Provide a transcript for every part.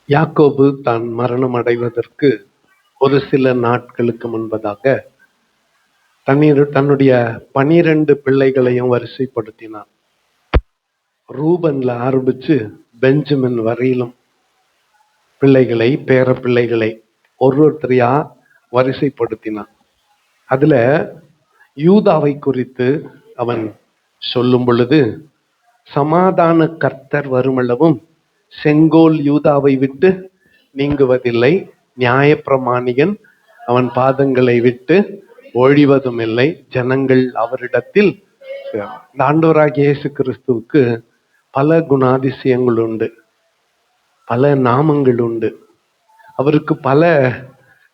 யாக்கோபு தான் மரணம் அடைவதற்கு ஒரு சில நாட்களுக்கு முன்பதாக தன்னுடைய 12 பிள்ளைகளையும் வரிசைப்படுத்தினார். ரூபன்ல ஆரம்பிச்சு பெஞ்சமின் வரையிலும் பிள்ளைகளை, பேர பிள்ளைகளை ஒருத்தரையா வரிசைப்படுத்தினான். அதுல யூதாவை குறித்து அவன் சொல்லும் பொழுது, சமாதான கர்த்தர் வருமளவும் செங்கோல் யூதாவை விட்டு நீங்குவதில்லை, நியாயப்பிரமாணிகன் அவன் பாதங்களை விட்டு ஒழிவதும் இல்லை, ஜனங்கள் அவரிடத்தில். இந்த ஆண்டவராகிய இயேசு கிறிஸ்துவுக்கு பல குணாதிசயங்கள் உண்டு, பல நாமங்கள் உண்டு, அவருக்கு பல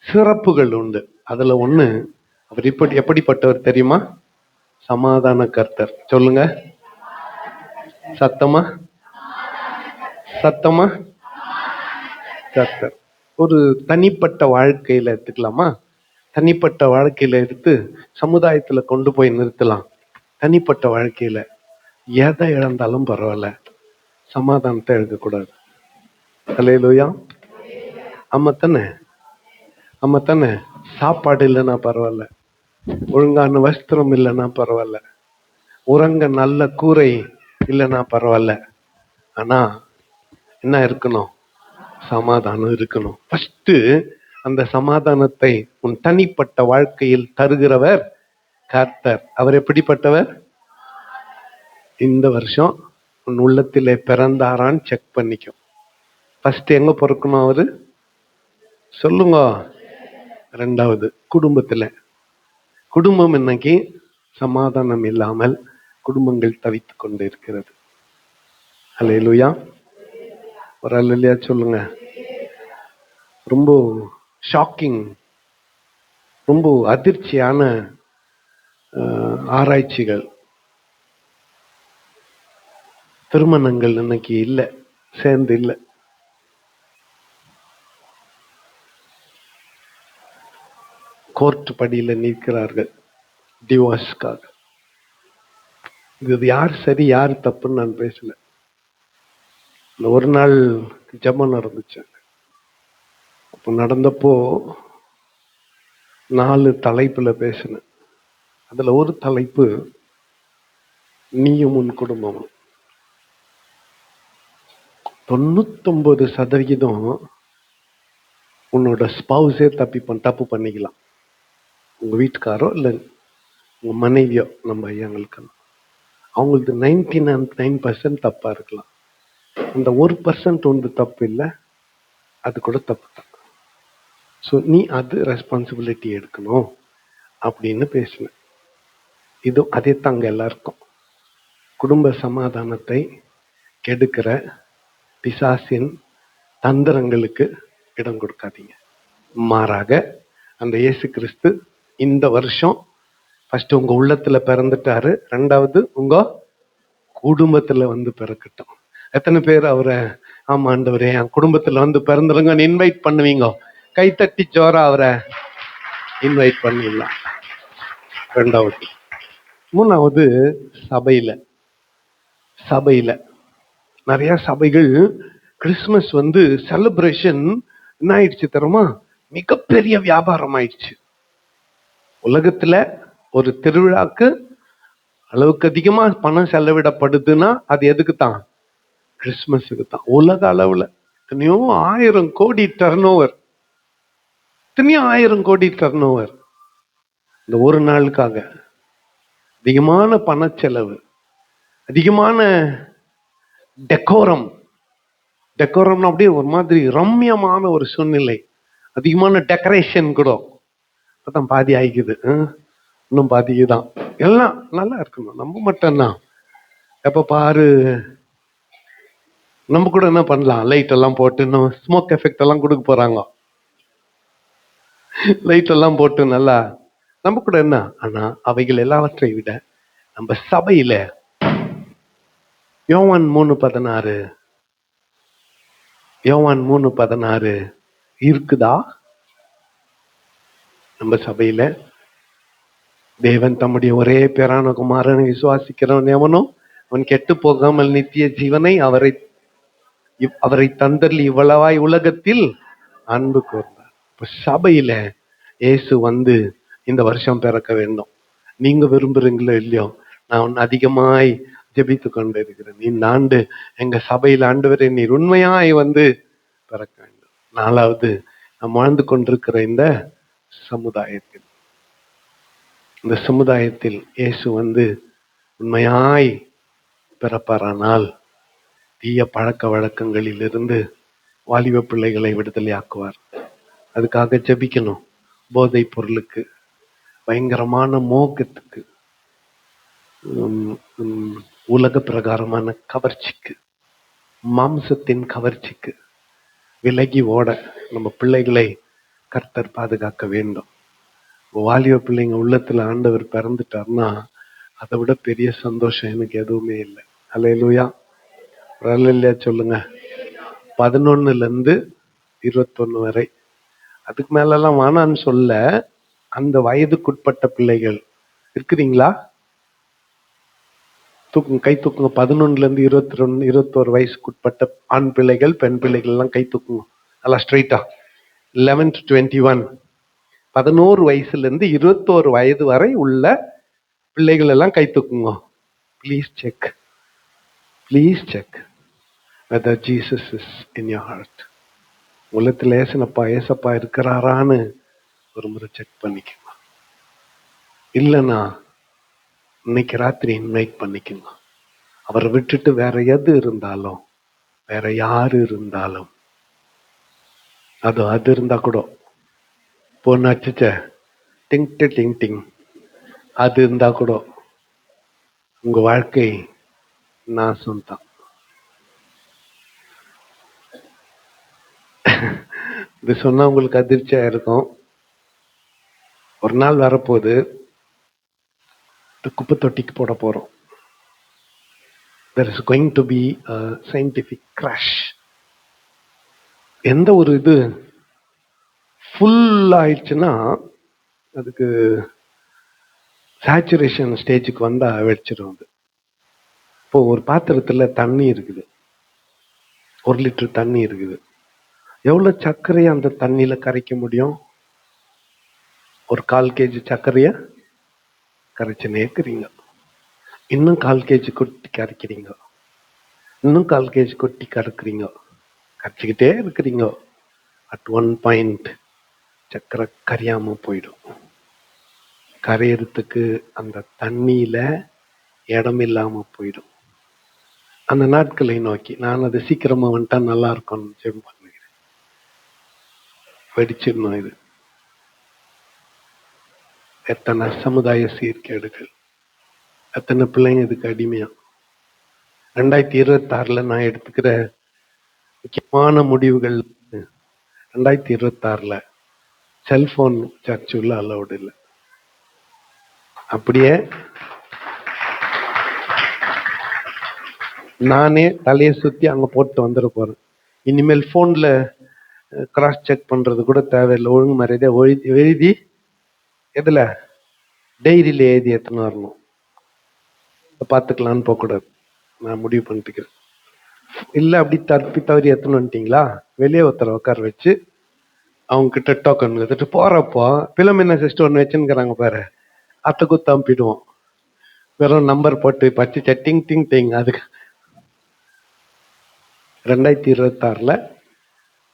சிறப்புகள் உண்டு. அதுல ஒண்ணு, அவர் எப்படிப்பட்டவர் தெரியுமா? சமாதான கர்த்தர். சொல்லுங்க சத்தமா, சத்தமா. கர்த்தர். ஒரு தனிப்பட்ட வாழ்க்கையில எடுத்துக்கலாமா? தனிப்பட்ட வாழ்க்கையில எடுத்து சமுதாயத்துல கொண்டு போய் நிறுத்தலாம். தனிப்பட்ட வாழ்க்கையில எதை இழந்தாலும் பரவாயில்ல, சமாதானத்தை இழக்கக்கூடாது. அல்லேலூயா. ஆமாத்தானே, ஆமாத்தானே. சாப்பாடு இல்லைன்னா பரவாயில்ல, ஒழுங்கான வஸ்திரம் இல்லைன்னா பரவாயில்ல, உறங்க நல்ல கூரை இல்லைன்னா பரவாயில்ல, ஆனா என்ன இருக்கணும்? சமாதானம் இருக்கணும். ஃபர்ஸ்ட் அந்த சமாதானத்தை உன் தனிப்பட்ட வாழ்க்கையில் தருகிறவர் கர்த்தர். அவர் எப்படிப்பட்டவர்? இந்த வருஷம் உன் உள்ளத்திலே பிறந்தாரான்னு செக் பண்ணிக்கும். ஃபர்ஸ்ட் எங்க பிறக்கணும் அவரு? சொல்லுங்க. ரெண்டாவது குடும்பத்துல. குடும்பம் இன்னைக்கு சமாதானம் இல்லாமல் குடும்பங்கள் தவித்து கொண்டு இருக்கிறது. அல்லேலூயா. ஒரு அல்லேலூயா சொல்லுங்க. ரொம்ப ஷாக்கிங், ரொம்ப அதிர்ச்சியான ஆராய்ச்சிகள். திருமணங்கள் இன்னைக்கு இல்லை, சேர்ந்து இல்லை. கோர்ட் படியில நிற்கிறார்கள் டிவோர்ஸ்க்காக. இது யார் சரி யார் தப்புன்னு நான் பேசல. ஒரு நாள் ஜெபம் நடந்துச்சு. அப்போ நடந்தப்போ 4 தலைப்புல பேசினேன். அதுல ஒரு தலைப்பு, நீயும் உன் குடும்பமும். 99% உன்னோட ஸ்பௌஸே தப்பு பண்ணிக்கலாம். உங்க வீட்டுக்காரோ இல்ல உங்க மனைவியோ, நம்ம ஐயாங்களுக்கு அவங்களுக்கு 99% தப்பா இருக்கலாம். அந்த 1% ஒன்று தப்பு இல்லை, அது கூட தப்பு தான். ஸோ நீ அது ரெஸ்பான்சிபிலிட்டி எடுக்கணும் அப்படின்னு பேசினேன். இது அதே தாங்க எல்லாருக்கும். குடும்ப சமாதானத்தை கெடுக்கிற பிசாசின் தந்திரங்களுக்கு இடம் கொடுக்காதீங்க. மாறாக அந்த இயேசு கிறிஸ்து இந்த வருஷம் ஃபர்ஸ்ட் உங்க உள்ளத்துல பிறந்துட்டாரு, ரெண்டாவது உங்க குடும்பத்துல வந்து பிறக்கட்டும். எத்தனை பேர் அவரை ஆமா ஆண்டவரே என் குடும்பத்துல வந்து பிறந்துருங்கன்னு இன்வைட் பண்ணுவீங்க? கைத்தட்டி ஜோரா அவரை இன்வைட் பண்ணிடலாம். ரெண்டாவது. மூணாவது, சபையில நிறைய சபைகள் கிறிஸ்துமஸ் வந்து செலிப்ரேஷன் என்ன ஆயிடுச்சு தெரியுமா? மிகப்பெரிய வியாபாரம் ஆயிடுச்சு. உலகத்துல ஒரு திருவிழாக்கு அளவுக்கு அதிகமா பணம் செலவிடப்படுதுன்னா அது எதுக்கு தான்? கிறிஸ்துமஸுக்கு தான். உலக அளவுல எத்தனையோ 1000 கோடி டர்ன் ஓவர், எத்தனையோ 1000 கோடி டர்ன் ஓவர் இந்த ஒரு நாளுக்காக. அதிகமான பணச்செலவு, அதிகமான டெக்கோரம்னா அப்படியே ஒரு மாதிரி ரம்யமான ஒரு சூழ்நிலை, அதிகமான டெக்கரேஷன் கூட. அப்பதான் பாதி ஆயிக்குது, இன்னும் பாதிக்குதான். எல்லாம் நல்லா இருக்கணும். நம்ம மட்டும்தான் எப்ப பாரு நம்ம கூட என்ன பண்ணலாம், லைட் எல்லாம் போட்டு இன்னும் ஸ்மோக் எஃபெக்ட் எல்லாம் கொடுக்க போறாங்க. லைட் எல்லாம் போட்டு நல்லா நம்ம கூட என்ன. ஆனா அவைகள் எல்லாவற்றை விட நம்ம சபையில யோவான் 3:16 இருக்குதா? நம்ம சபையில தேவன் தம்முடைய ஒரே பேரான குமாரனை விசுவாசிக்கிறவன் எவனோ அவன் கெட்டு போகாமல் நித்திய ஜீவனை அவரை அவரை தந்தரில் இவ்வளவாய் உலகத்தில் அன்பு கூர்ந்தார். இப்ப சபையில இயேசு வந்து இந்த வருஷம் பிறக்க வேண்டும். நீங்க விரும்புறீங்களோ இல்லையோ, நான் அதிகமாய் ஜெபித்து கொண்டு இருக்கிறேன். இந்த ஆண்டு எங்க சபையில் ஆண்டவரே நீர் உண்மையாய் வந்து பிறக்க வேண்டும். 4வது, நாம் வாழ்ந்து கொண்டிருக்கிற இந்த சமுதாயத்தில் இயேசு வந்து உண்மையாய் பிறப்பாரானால் தீய பழக்க வழக்கங்களில் இருந்து வாலிப பிள்ளைகளை விடுதலை ஆக்குவார். அதுக்காக ஜெபிக்கணும். போதை பொருளுக்கு, பயங்கரமான மோகத்துக்கு, உலக பிரகாரமான கவர்ச்சிக்கு, மாம்சத்தின் கவர்ச்சிக்கு விலகி ஓட நம்ம பிள்ளைகளை கர்த்தர் பாதுகாக்க வேண்டும். வாலிப பிள்ளைங்க உள்ளத்துல ஆண்டவர் பிறந்துட்டார்னா அதை விட பெரிய சந்தோஷம் எனக்கு எதுவுமே இல்லை. அல்லேலூயா, அல்லேலூயா சொல்லுங்க. 11 21 வரை, அதுக்கு மேலெல்லாம் வேணான்னு சொல்ல. அந்த வயதுக்குட்பட்ட பிள்ளைகள் இருக்கிறீங்களா? தூக்குங்க, கை தூக்குங்க. 11 21 வயசுக்குட்பட்ட ஆண் பிள்ளைகள், பெண் பிள்ளைகள் எல்லாம் கை தூக்குங்க. எல்லாம் ஸ்ட்ரைட்டா. 11 to 21, 11 வயசுல 21 வயது வரை உள்ள பிள்ளைகள் எல்லாம் கை தூக்குங்க. Please check whether Jesus is in your heart. உள்ளத்துல ஏசப்பா இருக்கிறாரான்னு ஒரு முறை செக் பண்ணிக்கோங்க. இல்லைன்னா இன்னைக்கு ராத்திரி இன்வைட் பண்ணிக்கோங்க. அவரை விட்டுட்டு வேற எது இருந்தாலும், வேற யாரு இருந்தாலும், அது இருந்தா கூட பொண்ணாச்சுச்ச டிங் டிங் டிங், அது இருந்தா கூட உங்க வாழ்க்கை நாசம் தான். இது சொன்னா உங்களுக்கு அதிர்ச்சியா இருக்கும். ஒரு நாள் வரப்போது குப்பை தொட்டிக்கு போட போறோம். There is going to be a scientific crash. எந்த ஒரு இது ஃபுல் ஆயிடுச்சுன்னா அதுக்கு சேச்சுரேஷன் ஸ்டேஜுக்கு வந்தா வெடிச்சிடும். அது இப்போ ஒரு பாத்திரத்துல தண்ணி இருக்குது, 1 லிட்டர் தண்ணி இருக்குது. எவ்வளவு சர்க்கரையை அந்த தண்ணியில கரைக்க முடியும்? ஒரு 1/4 kg சர்க்கரைய கரைச்சுனே இருக்கிறீங்க. இன்னும் 1/4 kg கொட்டி கரைக்கிறீங்க, இன்னும் 1/4 kg கொட்டி கரைக்கிறீங்க, கரைச்சிக்கிட்டே இருக்கிறீங்க. அட் ஒன் பாயிண்ட் சர்க்கரை கரையாம போயிடும். கரையறதுக்கு அந்த தண்ணியில இடம் இல்லாம போயிடும். அந்த நாட்களை நோக்கி நான் அது சீக்கிரமா வந்துட்டா நல்லா இருக்கும் ஜெபம் பண்ணுகிறேன். வெடிச்சிடணும். இது எத்தனை சமுதாய சீர்கேடுகள், எத்தனை பிள்ளைங்க இதுக்கு அடிமையா. 2026 நான் எடுத்துக்கிற முக்கியமான முடிவுகள், 2026 செல்போன் சர்ச் உள்ள அலௌடு இல்லை. அப்படியே நானே தலையை சுத்தி அங்க போட்டு வந்துட போறேன். இனிமேல் போன்ல கிராஸ் செக் பண்றது கூட தேவையில்லை. ஒழுங்கு மரியாதை எழுதி எதுல டைரியில எழுதி எத்தனை வரணும், பார்த்துக்கலான்னு போகக்கூடாது. நான் முடிவு பண்ணிட்டுக்கிறேன். இல்லை அப்படி தவறி எத்தனை வந்துட்டீங்களா, வெளியே ஒருத்தர உட்கார வச்சு அவங்க கிட்ட டோக்கன் எடுத்துட்டு போறப்போ பிலமின சிஸ்டம் ஒன்று வச்சுன்னுக்கிறாங்க பாரு, அத்தை குத்து அம்பிடுவோம். வெறும் நம்பர் போட்டு பச்சு டிங் டிங் டிங். அதுக்கு 2026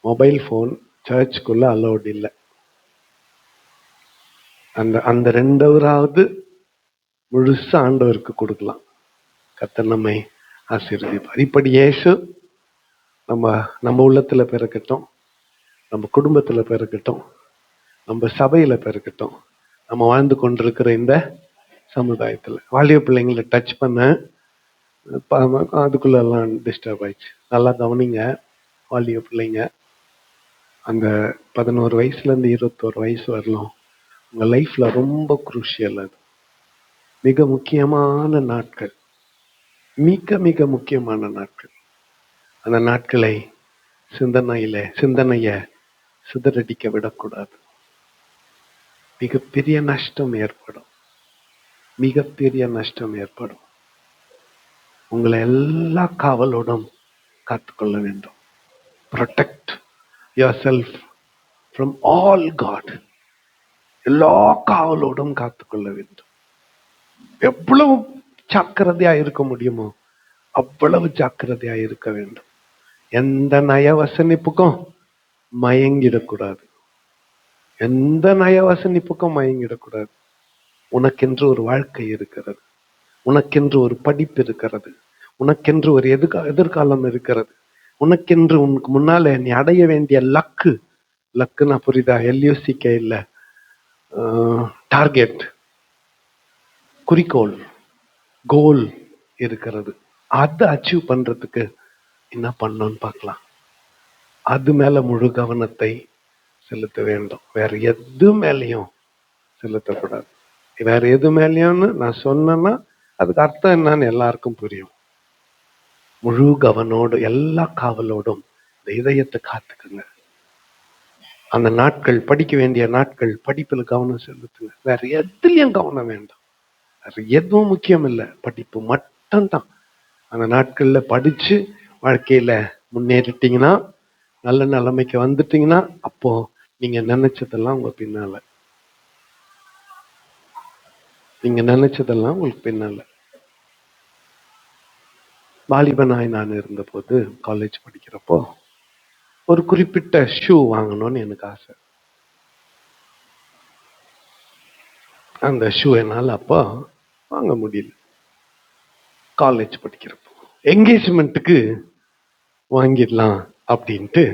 மொபைல் போன் சர்ச்சுக்குள்ள அலௌட் இல்லை. அந்த 2 முழுசா ஆண்டவருக்கு கொடுக்கலாம். கர்த்தர் நம்மை ஆசீர்வதிப்பார். இப்படி இயேசு நம்ம உள்ளத்துல பிறக்கட்டும், நம்ம குடும்பத்துல பிறக்கட்டும், நம்ம சபையில பிறக்கட்டும், நம்ம வாழ்ந்து கொண்டிருக்கிற இந்த சமுதாயத்துல. வாலிப பிள்ளைங்களை டச் பண்ண அதுக்குள்ள எல்லாம் டிஸ்டர்ப் ஆயிடுச்சு. நல்லா கவனிங்க வாலிப பிள்ளைங்க. அந்த 11 வயசுல இருந்து 21 வயசு வரலாம் உங்க லைஃப்ல ரொம்ப குரூஷியல். அது மிக முக்கியமான நாட்கள், மிக மிக முக்கியமான நாட்கள். அந்த நாட்களை சிந்தனைய சிதறடிக்க விடக்கூடாது. மிகப்பெரிய நஷ்டம் ஏற்படும், மிகப்பெரிய நஷ்டம் ஏற்படும். உங்களை எல்லா காவலோடும் காத்துக்கொள்ள வேண்டும். Protect yourself from all God. எல்லா காவலோடும் காத்துக்கொள்ள வேண்டும். எவ்வளவு ஜாக்கிரதையா இருக்க முடியுமோ அவ்வளவு ஜாக்கிரதையா இருக்க வேண்டும். எந்த நயவசனிப்புக்கும் மயங்கிடக்கூடாது. எந்த நயவசனிப்புக்கும் மயங்கிடக்கூடாது. உனக்கென்று ஒரு வாழ்க்கை இருக்கிறது, உனக்கென்று ஒரு படிப்பு இருக்கிறது, உனக்கென்று ஒரு எதிர்காலம் இருக்கிறது, உனக்கென்று உனக்கு முன்னால நீ அடைய வேண்டிய லக்குன்னா புரியுதா? LUCK இல்ல, டார்கெட், குறிக்கோள், கோல் இருக்கிறது. அதை அச்சீவ் பண்றதுக்கு என்ன பண்ணணும்னு பார்க்கலாம். அது மேல முழு கவனத்தை செலுத்த வேண்டும். வேற எது மேலேயும் செலுத்தக்கூடாது. வேற எது மேலேயும்னு நான் சொன்னேன்னா அதுக்கு அர்த்தம் என்னன்னு எல்லாருக்கும் புரியும். முழு கவனோடு எல்லா காவலோடும் இந்த இதயத்தை காத்துக்குங்க. அந்த நாட்கள், படிக்க வேண்டிய நாட்கள், படிப்புல கவனம் செலுத்துங்க. வேற எதுலயும் கவனம் வேண்டாம். வேற எதுவும் முக்கியம் இல்லை, படிப்பு மட்டும்தான். அந்த நாட்கள்ல படிச்சு வாழ்க்கையில முன்னேறிட்டீங்கன்னா, நல்ல நிலைமைக்கு வந்துட்டீங்கன்னா, அப்போ நீங்க நினைச்சதெல்லாம் உங்க பின்னால, நீங்க நினைச்சதெல்லாம் உங்களுக்கு பின்னால. வாலிபனாய் நான் இருந்த போது, காலேஜ் படிக்கிறப்போ ஒரு குறிப்பிட்ட ஷூ வாங்கணும்னு எனக்கு ஆசை. அந்த ஷூ என்னால் அப்போ வாங்க முடியல. காலேஜ் படிக்கிறப்போ என்கேஜ்மெண்ட்டுக்கு வாங்கிடலாம் அப்படின்ட்டு,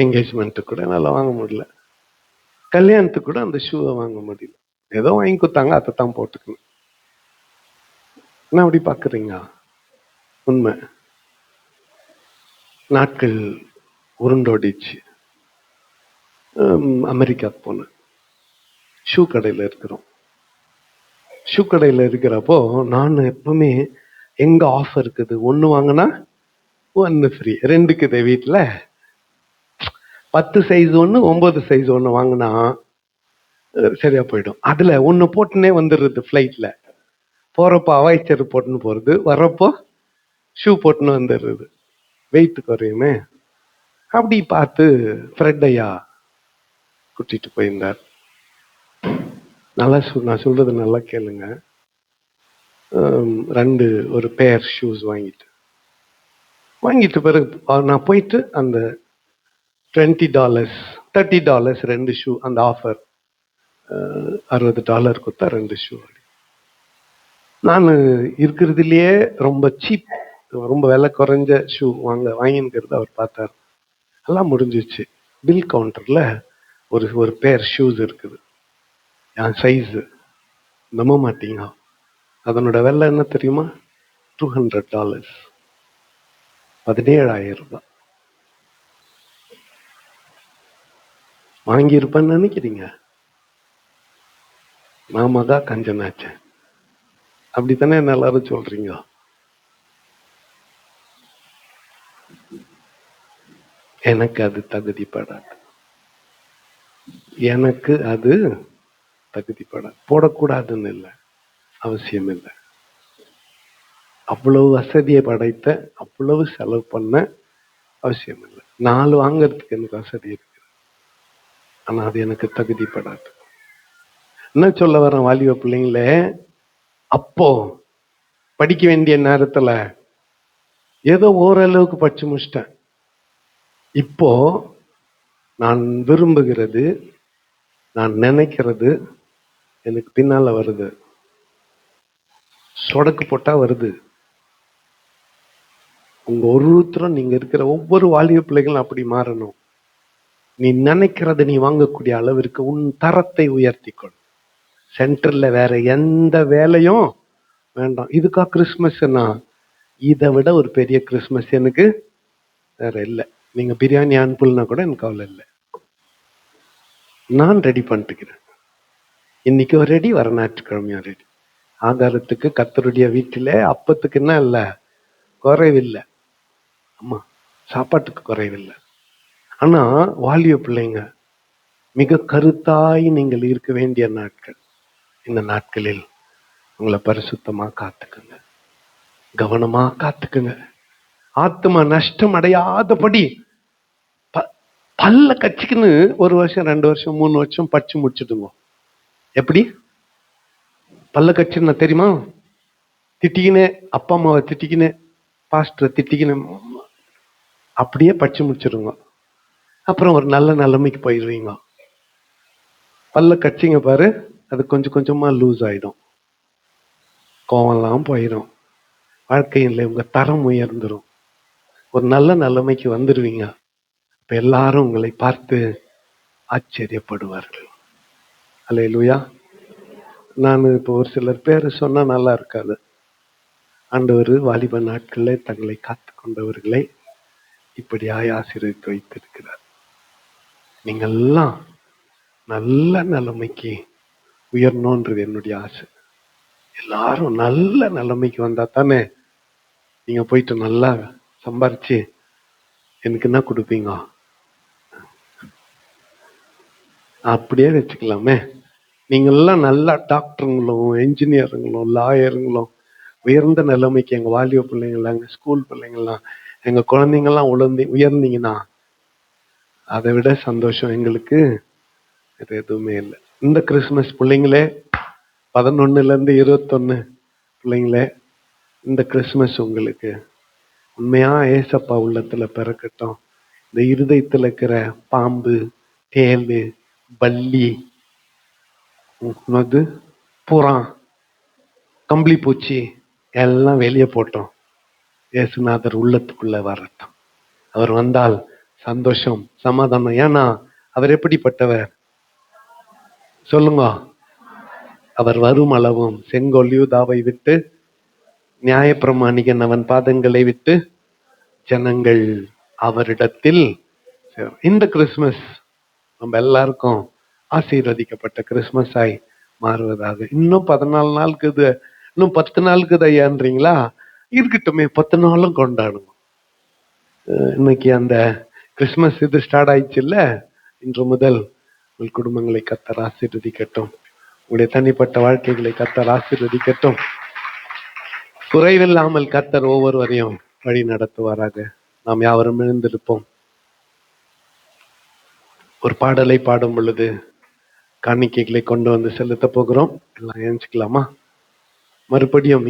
என்கேஜ்மெண்ட்டு கூட என்னால் வாங்க முடியல. கல்யாணத்துக்கு கூட அந்த ஷூவை வாங்க முடியல. ஏதோ வாங்கி கொடுத்தாங்க, அதை தான் போட்டுக்கணும். என்ன அப்படி பார்க்குறீங்க? உண்மை. நாட்கள் உருண்டோடிச்சு. அமெரிக்காவுக்கு போனேன். ஷூ கடையில் இருக்கிறோம். ஷூ கடையில் இருக்கிறப்போ நான் எப்பவுமே எங்க ஆஃபர் இருக்குது, 1 வாங்கினா 1 ஃப்ரீ, 2 இருக்குது வீட்டில். 10 சைஸ் 1, 9 சைஸ் 1 வாங்கினா சரியா போயிடும். அதுல 1 போட்டுனே வந்துடுறது. ஃப்ளைட்ல போறப்போ அவாய்ச்சர் போட்டுன்னு போறது, வர்றப்போ ஷூ போட்டுன்னு வந்துடுறது. வெயிட் குறையுமே. அப்படி பார்த்து ஃப்ரெட் ஐயா கூட்டிட்டு போயிருந்தார். நல்லா நான் சொல்றது நல்லா கேளுங்க. 2 ஒரு பேர் ஷூஸ் வாங்கிட்டு பிறகு நான் போயிட்டு அந்த $20 $30 2 ஷூ, அந்த ஆஃபர் $60 கொடுத்தா 2 ஷூ. நான் இருக்கிறதுலயே ரொம்ப சீப், ரொம்ப விலை குறைஞ்ச ஷூ வாங்கிங்கிறது அவர் பார்த்தார். எல்லாம் முடிஞ்சிச்சு. பில் கவுண்டர்ல ஒரு பேர் ஷூஸ் இருக்குது, என் சைஸ். நம்ப மாட்டீங்க, அதனோட விலை என்ன தெரியுமா? $200, $17,000. வாங்கியிருப்பேன்னு நினைக்கிறீங்க? நாம தான் கஞ்சனாச்சேன். அப்படித்தானே என்ன எல்லாரும் சொல்றீங்க? எனக்கு அது தகுதிப்படாது. எனக்கு அது தகுதிப்படாது. போடக்கூடாதுன்னு இல்லை, அவசியம் இல்லை. அவ்வளவு வசதியை படைத்த, அவ்வளவு செலவு பண்ண அவசியம் இல்லை. 4 வாங்கறதுக்கு எனக்கு வசதி இருக்கு, ஆனா அது எனக்கு தகுதிப்படாது. என்ன சொல்ல வரேன் வாலிப பிள்ளைங்களே? அப்போ படிக்க வேண்டிய நேரத்துல ஏதோ ஓரளவுக்கு படிச்சு முடிச்சிட்டேன். இப்போ நான் விரும்புகிறது, நான் நினைக்கிறது எனக்கு பின்னால வருது. சொடக்கு போட்டா வருது. உங்க ஒருத்தரும், நீங்க இருக்கிற ஒவ்வொரு வாலிப பிள்ளைகளும் அப்படி மாறணும். நீ நினைக்கிறத நீ வாங்கக்கூடிய அளவிற்கு உன் தரத்தை உயர்த்திக்கொள். சென்டர்ல வேற எந்த வேலையும் வேண்டாம். இதுக்கா கிறிஸ்துமஸ்னா? இதை விட ஒரு பெரிய கிறிஸ்துமஸ் எனக்கு வேற இல்லை. நீங்க பிரியாணி அனுப்புலனா கூட எனக்கு கவலை இல்லை. நான் ரெடி பண்ணிட்டுக்கிறேன். இன்னைக்கு ரெடி, வர ஞாயிற்றுக்கிழமையா ரெடி. ஆதாரத்துக்கு கர்த்தருடைய வீட்டிலே அப்பத்துக்கு என்ன இல்லை, குறைவில்லை. ஆமா, சாப்பாட்டுக்கு குறைவில்லை. ஆனா வாலிய பிள்ளைங்க, மிக கருத்தாய் நீங்கள் இருக்க வேண்டிய நாட்கள். இந்த நாட்களில் உங்களை பரிசுத்தமா காத்துக்குங்க, கவனமா காத்துக்குங்க. ஆத்மா நஷ்டம் அடையாதபடி பல்ல கட்சிக்குன்னு 1 வருஷம் 2 வருஷம் 3 வருஷம் படிச்சு முடிச்சுடுங்க. எப்படி பல்ல கட்சின்னா தெரியுமா? திட்டிக்கினே, அப்பா அம்மாவை திட்டிக்கினே, பாஸ்டரை திட்டிக்கினே அப்படியே படிச்சு முடிச்சிடுங்க. அப்புறம் ஒரு நல்ல நிலைமைக்கு போயிடுவீங்க. பல்ல கட்சிங்க பாரு, அது கொஞ்சம் கொஞ்சமா லூஸ் ஆயிடும், கோவம்லாம் போயிடும், வாழ்க்கையில் உங்க தரம் உயர்ந்துடும், ஒரு நல்ல நிலைமைக்கு வந்துடுவீங்க. இப்ப எல்லாரும் உங்களை பார்த்து ஆச்சரியப்படுவார்கள். அல்லேலூயா. நான் இப்போ ஒரு சிலர் பேர் சொன்னா நல்லா இருக்காது. ஆண்டவர் வாலிப நாட்களிலே தங்களை காத்து கொண்டவர்களை இப்படியாய் ஆசீர்வதித்து வைத்திருக்கிறார். நீங்க எல்லாம் நல்ல நிலைமைக்கு உயரணும்ன்றது என்னுடைய ஆசை. எல்லாரும் நல்ல நிலைமைக்கு வந்தா தானே நீங்க போயிட்டு நல்லா சம்பாரிச்சு எனக்கு என்ன கொடுப்பீங்க? அப்படியே வச்சுக்கலாமே. நீங்க எல்லாம் நல்லா டாக்டருங்களும் என்ஜினியருங்களும் லாயருங்களும் உயர்ந்த நிலைமைக்கு, எங்க வாலிப பிள்ளைங்கள, எங்க ஸ்கூல் பிள்ளைங்கள்லாம், எங்க குழந்தைங்கள்லாம் உயர்ந்தீங்கன்னா அதை விட சந்தோஷம் எங்களுக்கு இது எதுவுமே இல்லை. இந்த கிறிஸ்துமஸ் பிள்ளைங்களே, 11 to 21 பிள்ளைங்களே, இந்த கிறிஸ்துமஸ் உங்களுக்கு உண்மையா ஏசப்பா உள்ளத்துல பிறக்கட்டும். இந்த இருதயத்துல இருக்கிற பாம்பு, தேளு, பல்லி, புறா, கம்பளி பூச்சி எல்லாம் வெளியே போட்டோம். இயேசுநாதர் உள்ளத்துக்குள்ள வரட்டும். அவர் வந்தால் சந்தோஷம், சமாதானம். ஏன்னா அவர் எப்படிப்பட்டவர் சொல்லுங்க? அவர் வரும் அளவும் செங்கோல் யூதாவை விட்டு, நியாயப்பிரமாணிகன் அவன் பாதங்களை விட்டு, ஜனங்கள் அவரிடத்தில். இந்த கிறிஸ்துமஸ் நம்ம எல்லாருக்கும் ஆசீர்வதிக்கப்பட்ட கிறிஸ்துமஸ் ஆய் மாறுவதாக. இன்னும் 14 நாளுக்கு, இன்னும் 10 நாளுக்கு ஐயான்றீங்களா? இருக்கட்டுமே, 10 நாளும் கொண்டாடுங்க. இன்னைக்கு அந்த கிறிஸ்துமஸ் இது ஸ்டார்ட் ஆயிடுச்சு இல்ல? இன்று முதல் உங்கள் குடும்பங்களை கர்த்தர் ஆசீர்வதிக்கட்டும். உங்களுடைய தனிப்பட்ட வாழ்க்கைகளை கர்த்தர் ஆசீர்வதிக்கட்டும். குறைவில்லாமல் கர்த்தர் ஒவ்வொருவரையும் வழி நடத்துவாராக. நாம் யாவரும் எழுந்திருப்போம். ஒரு பாடலை பாடும் பொழுது காணிக்கைகளை கொண்டு வந்து செலுத்த போகிறோம். எல்லாம் ஏஞ்சிக்கலாமா? மறுபடியும்